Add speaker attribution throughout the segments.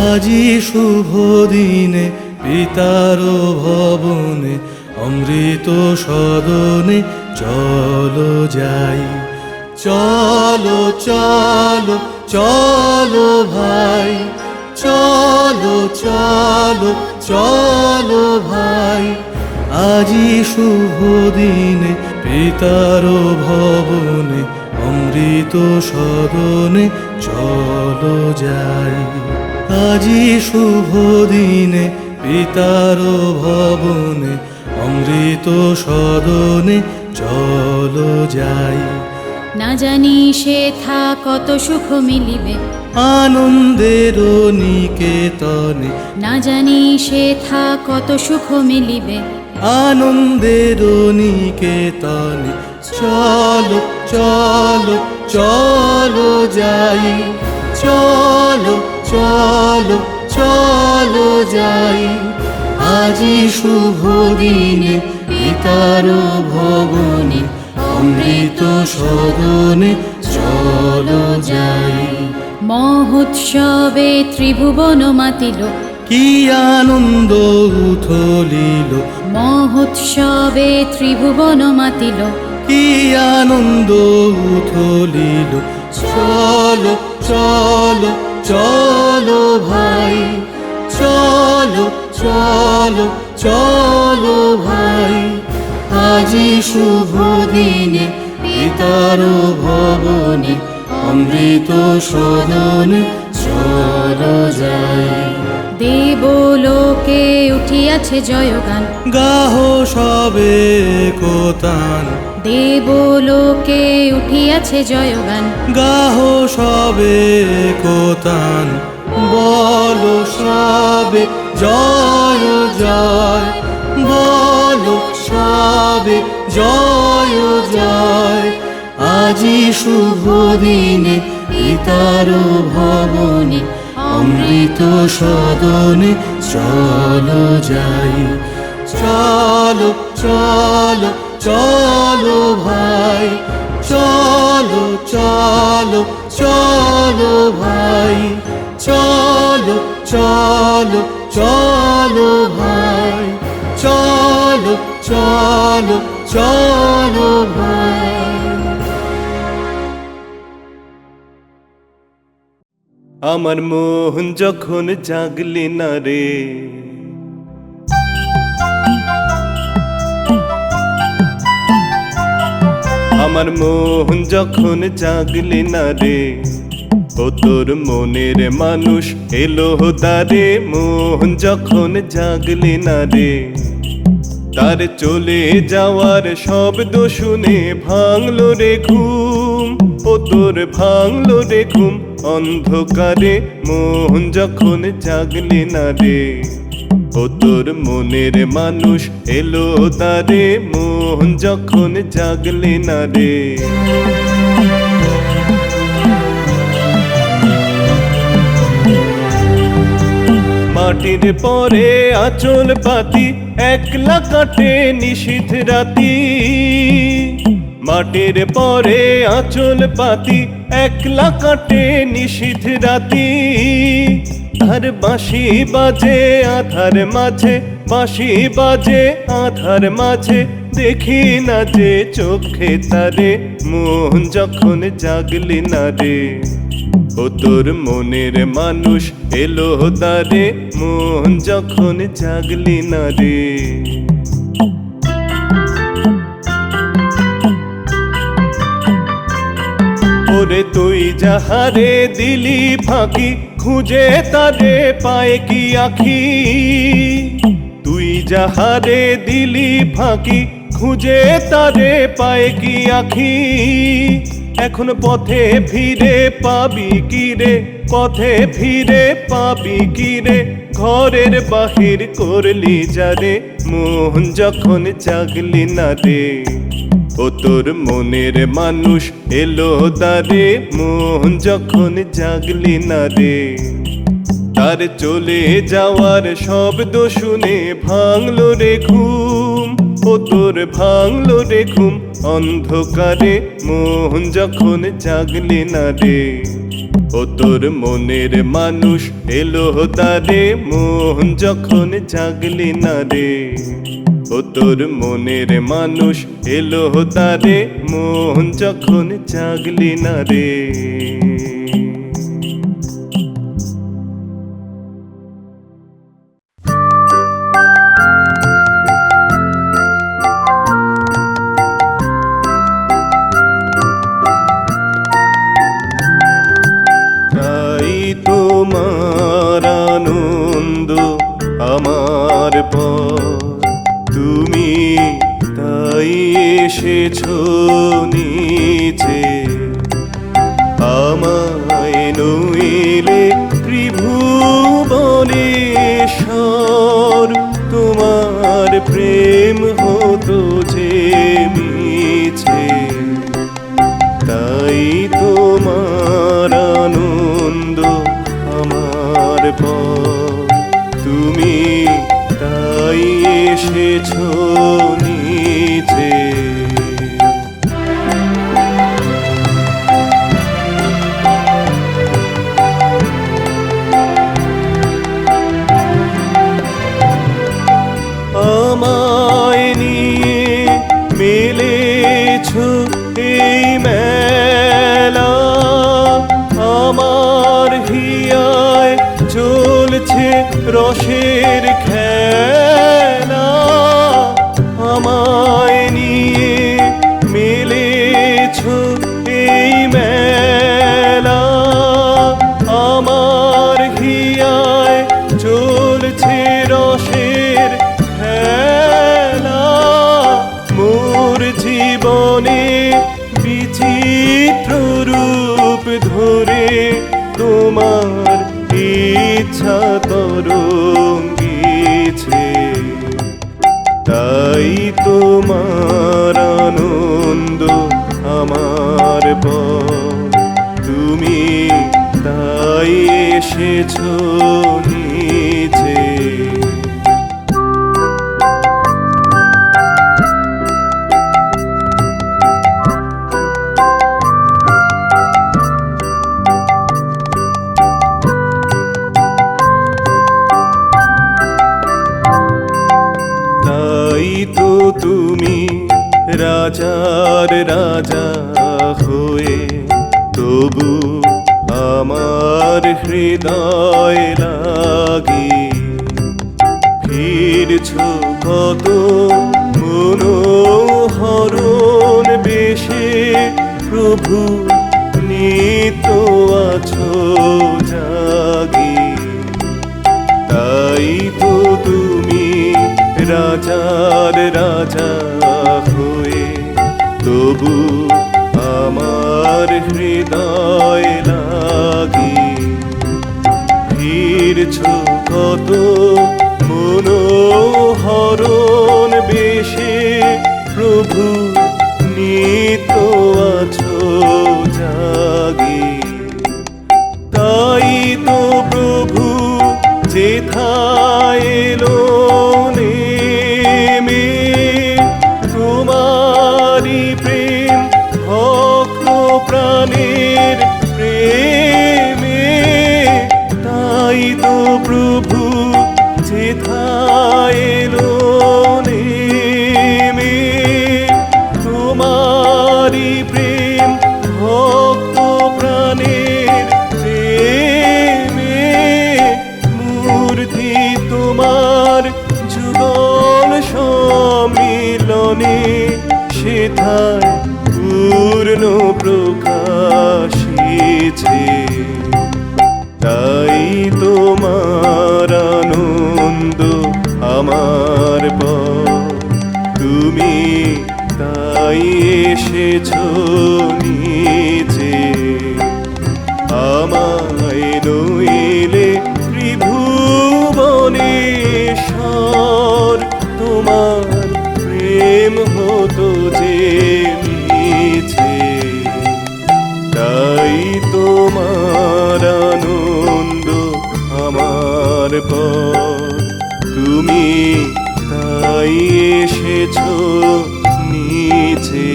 Speaker 1: আজি শুভ দিনে পিতার ভবনে অমৃত সদনে চলো যাই। চলো চলো চলো ভাই, চলো চলো চলো ভাই, আজি শুভ দিনে পিতার ভবনে অমৃত সদনে চলো যাই। আজি শুভ দিনে পিতার ভবনে অমৃত সদনে চলো যাই।
Speaker 2: না জানি সেথা কত সুখ মিলিবে
Speaker 1: আনন্দের নিকেতনে,
Speaker 2: না জানি সেথা কত সুখ মিলিবে
Speaker 1: আনন্দের নিকেতনে চলো চলো চলো যাই। চলো চলো চলো যাই। আজি শুভ দিনে পিতার ভবনে অমৃত সদনে চলো যাই।
Speaker 2: মহোৎসবে ত্রিভুবন মাতিল,
Speaker 1: কি আনন্দ উথলিল,
Speaker 2: মহোৎসবে ত্রিভুবন মাতিল,
Speaker 1: কি আনন্দ উথলিল। চলো চলো চলো ভাই, চলো চলো চলো ভাই, আজি শুভ দিনে পিতার ভবনে অমৃত সদনে চলো যাই।
Speaker 2: দেবলোকে উঠিয়াছে জয়গান,
Speaker 1: গাহ সবে কোতান,
Speaker 2: দেবলোকে উঠিয়াছে জয়গান,
Speaker 1: গাহ সবে কোতান, বলো সবে জয় জয়, বলো সবে জয় জয়। আজি শুভ দিনে পিতার ভবনে অমৃত সদনে চলো যাই। চলো চলো চলো ভাই, চলো চলো চলো ভাই, চলো চলো চলো ভাই, চলো চলো চলো ভাই।
Speaker 3: আমার মোহন যখন জাগলি না রে, আমার মোহন যখন জাগলি না রে, ও তোর মনের মানুষ এলো দ্বারে। মোহন যখন জাগলি না রে, তার চলে যাওয়ার শব্দ শুনে ভাঙলো রে ঘুম, ও তোর ভাঙলো রে ঘুম অন্ধকারে। মোহন যখন জাগলি না রে, ও তোর মনের মানুষ এলো দ্বারে। মোহন যখন জাগলি না রে। মাটির পরে আঁচল পাতি একলা কাটে নিশীথ রাতি, মাটির পরে আঁচল পাতি একলা কাটে নিশীথ রাতি। আর বাঁশি বাজে আধার মাঝে, বাঁশি বাজে আধার মাঝে, দেখি না যে চোখে তারে। মোহন যখন জাগলি না রে, ও তোর মনের মানুষ এলো দ্বারে। মোহন যখন জাগলি না রে। ওরে তুই যাহারে দিলি ফাঁকি, খুঁজে তারে পায় কি আখি। তুই যাহারে দিলি ফাঁকি, খুঁজে তারে পায় কি আখি। এখন পথে ফিরে পাবি কি রে, পথে ফিরে পাবি কি রে, ঘরের বাহির করলি যারে। মোহন যখন জাগলি না রে, ও তোর মনের মানুষ এলো দ্বারে। মোহন যখন জাগলি না রে, তার চলে যাওয়ার শব্দ শুনে ভাঙলো রে ঘুম, ও তোর ভাঙলো রে ঘুম অন্ধকারে। মোহন যখন জাগলি না রে, ও তোর মনের মানুষ এলো দ্বারে, মন যখন জাগলি না রে। ও তোর মনের মানুষ এলো দ্বারে, মন যখন জাগলি না রে। তাই তোমার আনন্দ আমার পর, তুমি তাই এসেছো নিচে। আমায় নইলে ত্রিভুবনেশ্বর, তোমার প্রেম হতো যে মিছে। তাই তোমার আনন্দ আমার পর, তুমি তাই এসেছো নিচে। আমায় নিয়ে মেলেছো এই মেলা, আমার হিয়ায় চলছে রসের খেলা। আমায় নিয়ে মেলেছো এই মেলা, আমার হিয়ায় চলছে রসের খেলা। মোর জীবনে বিচিত্র রূপ ধরে তোমার ইচ্ছা তরঙ্গিছে। তাই তোমার আনন্দ আমার পর, তুমি তাই এসেছো নিচে। তাই তো তুমি রাজার রাজা হয়ে, তবু আমার হৃদয় লাগি ফিরছো কত মনোহরণ বেশে। প্রভু নিত্য আছো জাগি। তাই তো তুমি রাজার রাজা হয়ে, তবু আমার হৃদয় লাগি ফিরছো কত মনোহরণ বেশে। প্রভু নিত্য আছো জাগি। তাই তো প্রভু যেথায় এলো নেমে, তোমারি প্রেম ভক্ত প্রাণের প্রেমে। তাই তো প্রভু যেথায় এলো নেমে, তোমারি প্রেম ভক্ত প্রাণের প্রেমে। মূর্তি তোমার যুগল সম্মিলনে, সেথায় পূর্ণ প্রকাশিছে। তাই তোমার আনন্দ আমার পর, তুমি তাই এসেছো নিচে। আমায় নইলে ত্রিভুবনেশ্বর, তোমার প্রেম হতো যে মিছে। তাই তোমার আনন্দ আমার পর, তুমি তাই এসেছো নিচে।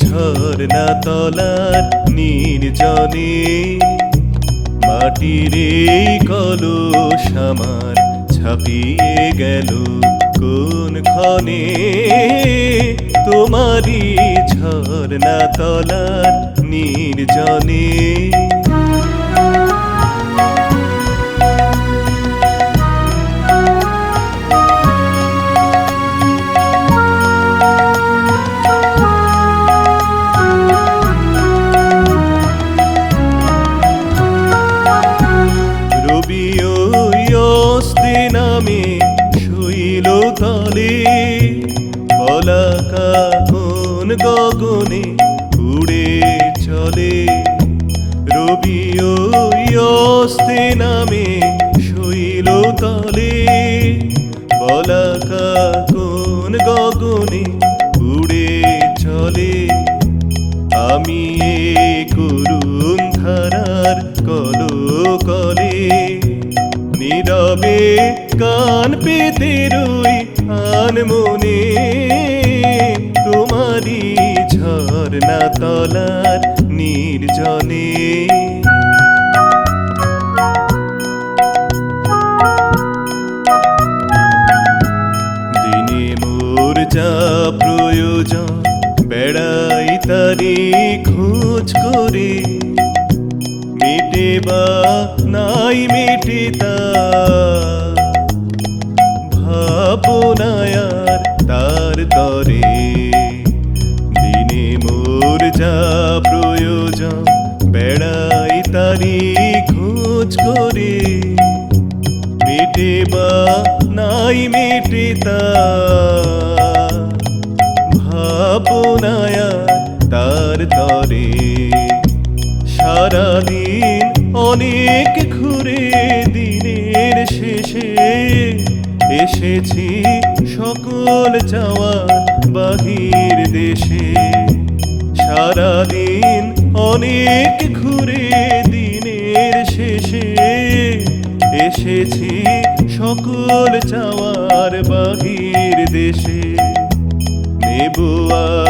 Speaker 3: ঝরনা তলার নির্জনে মাটির এই কলস আমার ছাপিয়ে গেল কোন ক্ষণে তোমারই ঝরনা তলার নির্জনে নামে শৈল তলে পলাকা কোন গগনে উড়ে চলে রবি অস্তে নামে শৈল তলে পলাকা কোন গগনে উড়ে চলে আমি এ করুণ ধারার কলে নীরবে কান পেতে রই আনমনে তোমারই ঝরনা তলার নির্জনে দিনে মোর যা প্রয়োজন বেড়াই তারি খোঁজ করে মেটে বা নাই মেটে তা ভাবনায়ার তার তরে দিনে মোর যা প্রয়োজন বেড়াই তারি খোঁজ করে মেটে বা নাই মেটে তা ভাবনায়ার তার তরে সারাদিন অনেক ঘুরে দিনের শেষে এসেছি সকল যাওয়ার বাহির দেশে সারাদিন অনেক ঘুরে দিনের শেষে এসেছি সকল যাওয়ার বাহির দেশে নেব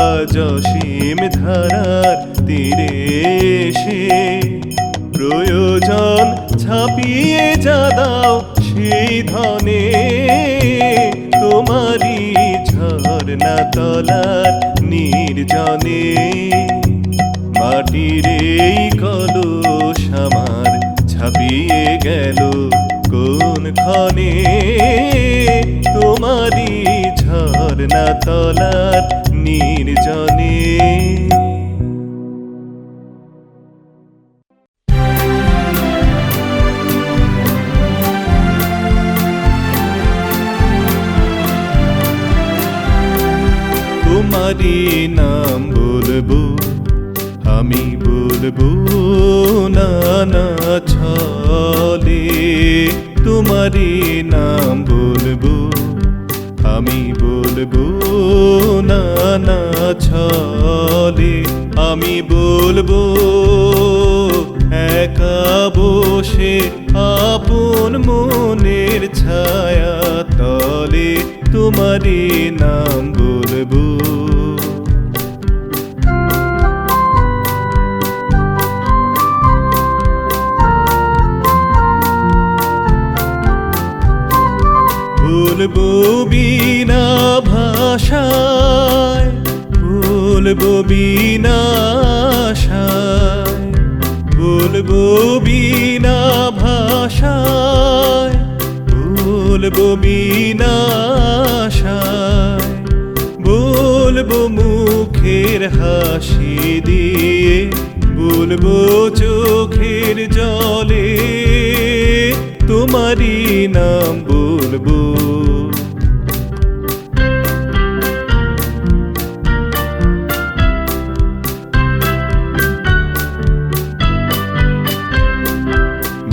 Speaker 3: আজ অসীম ধারার তীরে এসে প্রয়োজন ছাপিয়ে যা দাও সেই ধনে তোমারই ঝরনা তলার নির্জনে মাটির এই কলস আমার ছাপিয়ে গেল কোন ক্ষণে তোমারই ঝরনা তলার নির্জনে তোমারই নাম বলবো আমি বলবো নানা ছলে তোমারই নাম বলবো আমি বলবো নানা ছলে আমি বলবো একা বসে আপন মনের ছায়া তলে তোমারই নাম বলবো বলবো বিনা ভাষায় বলবো বিনা আশায় বলবো বিনা ভাষায় বলবো বিনা আশায় বলবো মুখের হাসি দিয়ে বলবো চোখের জলে তোমারই নাম বলবো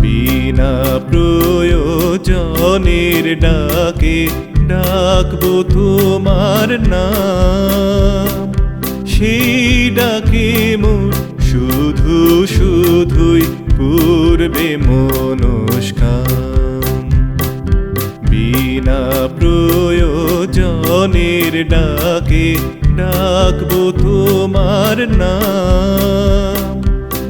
Speaker 3: বিনা প্রয়োজনের ডাকে ডাকবো তোমার নাম সেই ডাকে মোর শুধু শুধুই পূর্বে মনস্কাম বিনা প্রয়োজনের ডাকে ডাকবো তোমার নাম,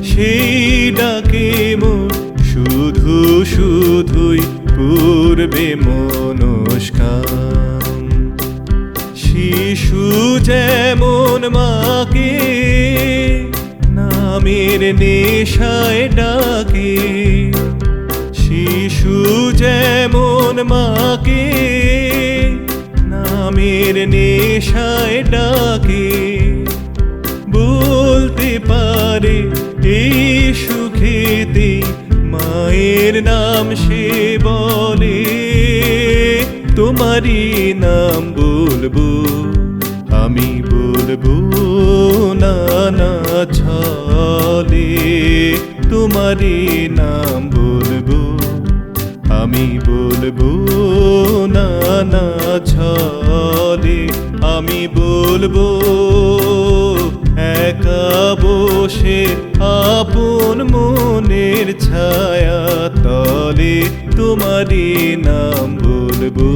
Speaker 3: সেই ডাকে মোর শুধু শুধুই পূর্বে মনস্কাম। শিশু যেমন মাকে নামের নেশায় ডাকে, শিশু যেমন মাকে নামের নেশায় ডাকে, বলতে পারে এই সুখেতে মায়ের নাম সে বলে। তোমারই নাম বলবো আমি, বলবো নানা ছলে। তোমারই নাম বলবো আমি, বলবো নানা ছলে। আমি বলবো একা বসে আপন মনের ছায়া তলে। তোমারই নাম বলবো।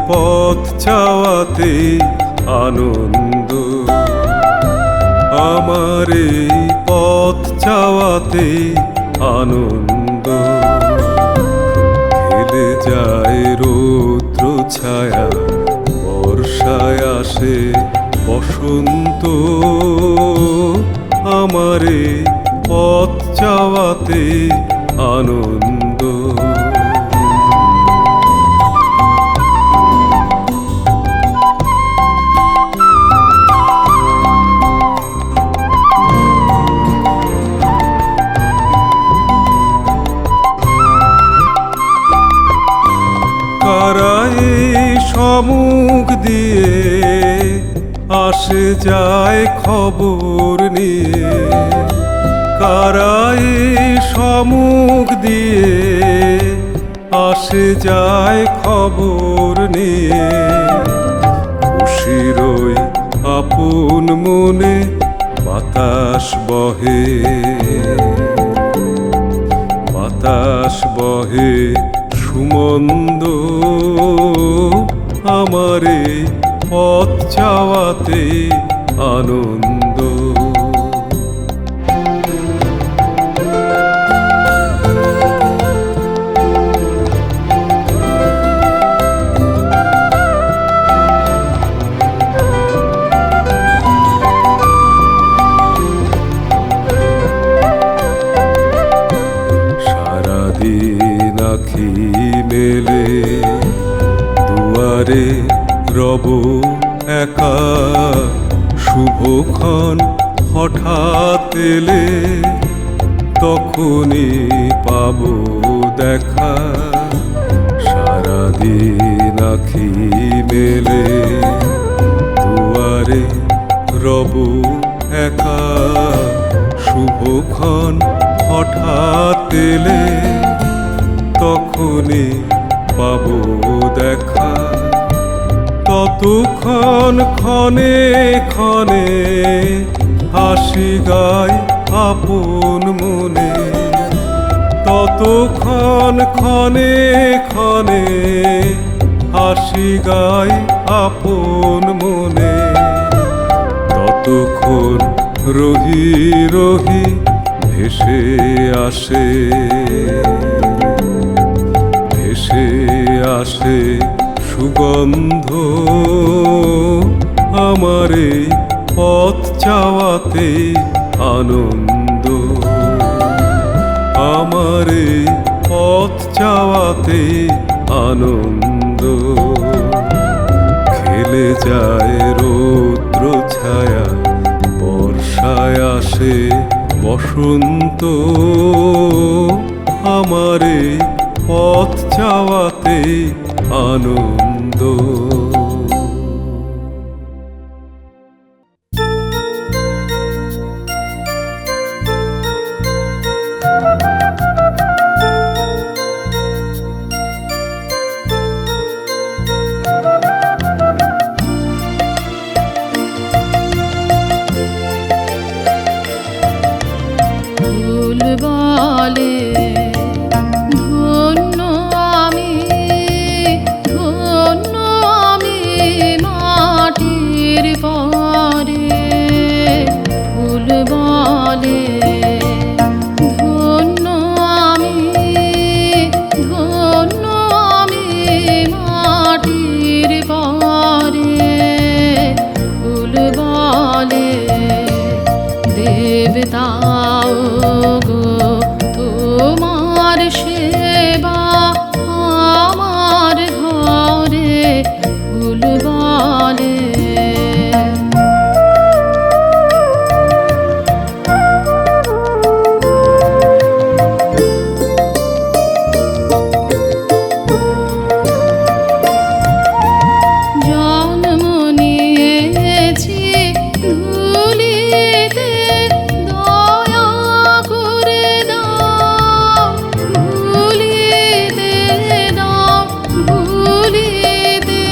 Speaker 1: পথ চাওয়াতে আনন্দ, আমার এই পথ চাওয়াতে আনন্দ। হেলে যায় রৌদ্র ছায়া, বর্ষায় আসে বসন্ত, আমার এই পথ চাওয়াতে আনন্দ। মুখ দিয়ে আসে যায় খবর নিয়ে, কারাই সম্মুখ দিয়ে আসে যায় খবর নিয়ে। খুশিরই আপন মনে বাতাস বহে, বাতাস বহে সুমন্দ, আমারে পথ চাওয়াতে আনন্দ। সারাদিন আখি মেলে দুয়ারে রব একা, শুভক্ষণ হঠাৎ এলে তখনই পাবো দেখা। সারাদিন আখি মেলে দুয়ারে রব একা, শুভক্ষণ হঠাৎ এলে তখনই পাবো দেখা। ততক্ষণ ক্ষণে ক্ষণে হাসি গায় আপন মনে, ততক্ষণ ক্ষণে ক্ষণে হাসি গায় আপন মনে। ততক্ষণ রহি রহি ভেসে আসে, ভেসে আসে সুগন্ধ, আমারে পথ চাওয়াতে আনন্দ, আমারে পথ চাওয়াতে আনন্দ। খেলে যায় রৌদ্র ছায়া, বর্ষায় আসে বসন্ত, আমারে পথ চাওয়াতে আনন্দ।
Speaker 2: বলে দেবতাও গো তোমার সেবা আমার ঘরে ফুল বলে জন্ম নিয়েছি ধুলিতে দয়া করে দাও ভুলিতে দাও ভুলিতে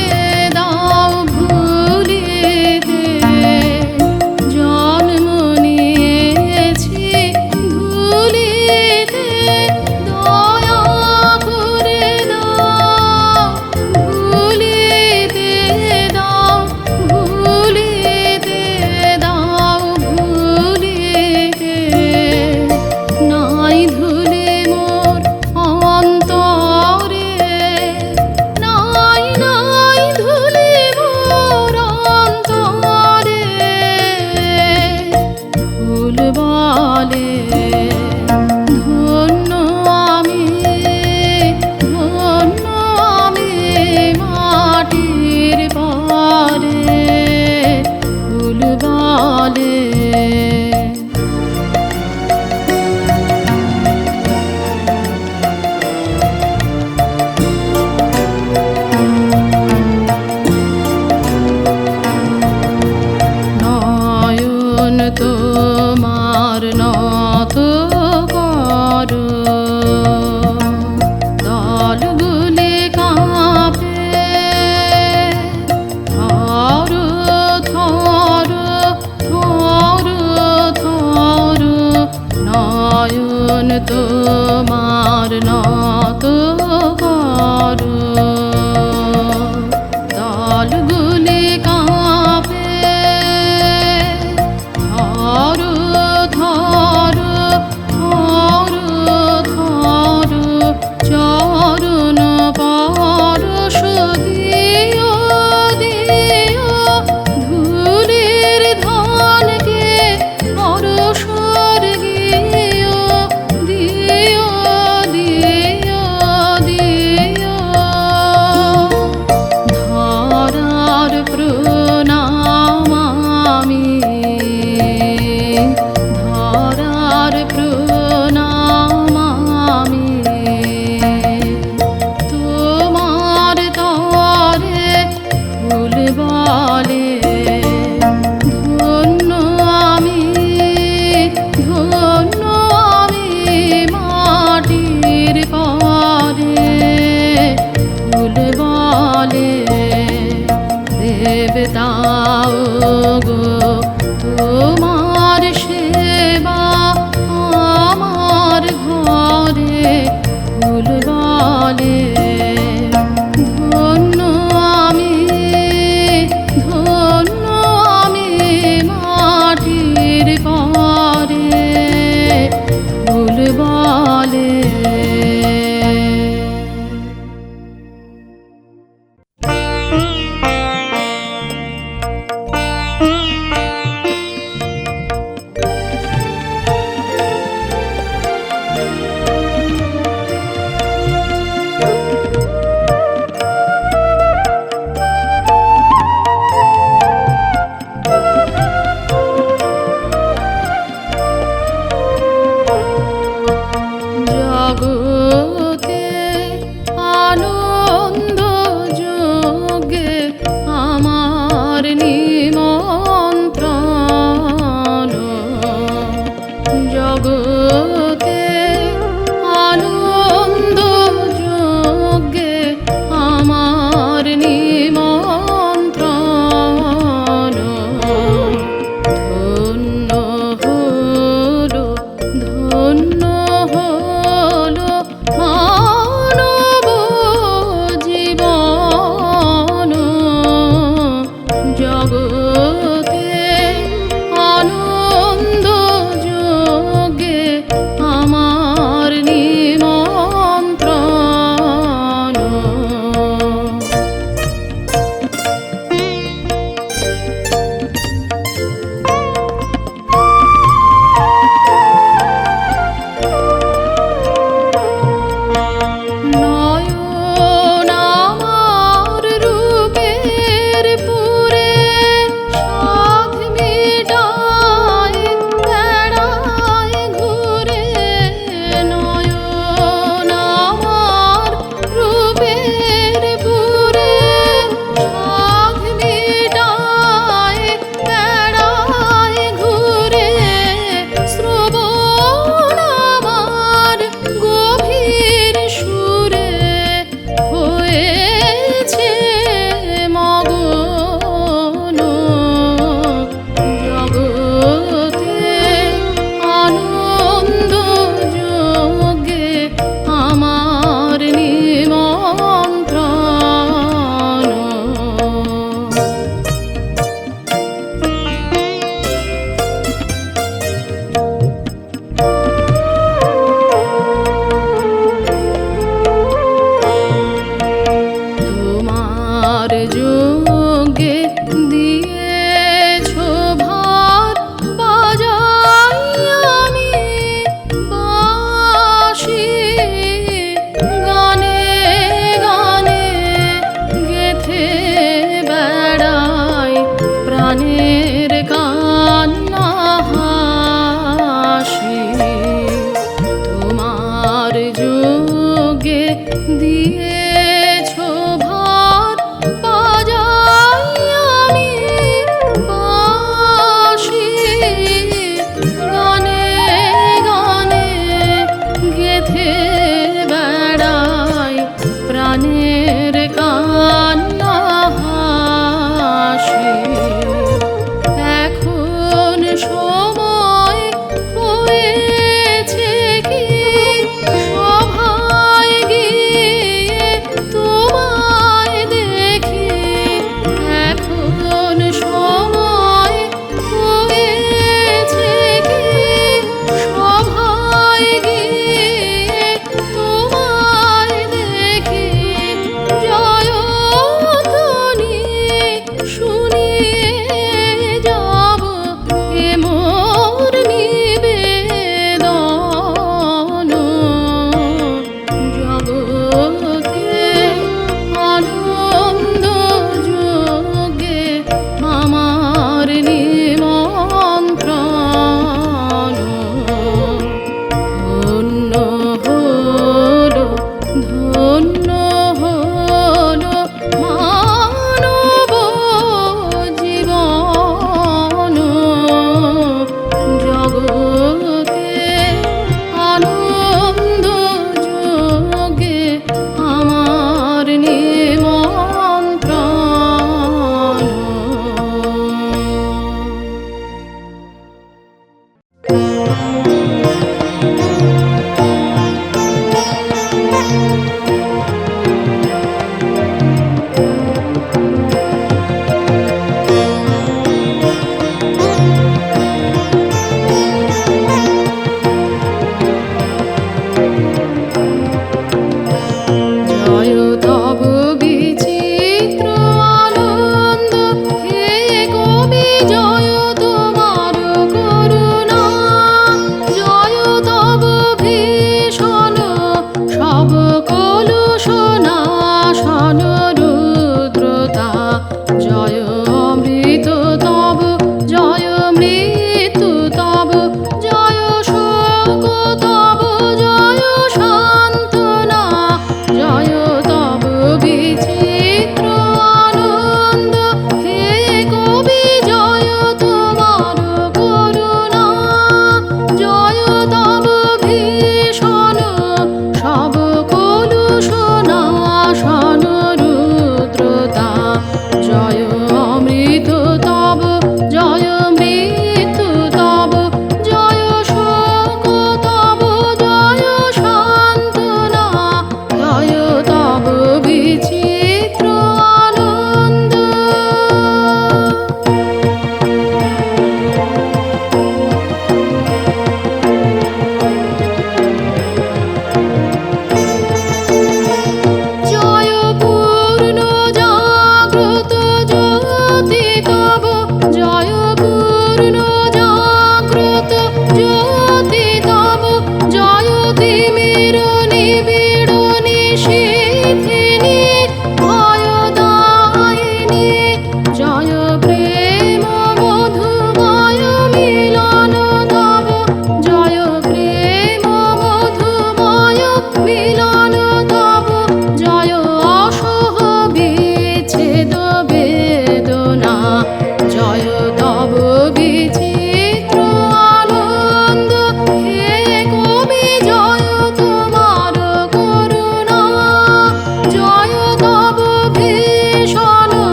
Speaker 2: দাও ভুলিতে জন্ম নিয়েছি ধুলিতে দয়া করে দাও ভুলিতে দাও ভুলিতে দাও ভুলিতে নাই ধুলে মোর অন্তরে নাই নাই ধুলে মোর অন্তরে ফুল বলে ধন্য আমি মাটির পরে ফুল বলে নয়ন তোমার নত করো দলগুলি কাঁপে থর থর থর থর নয়ন তোমার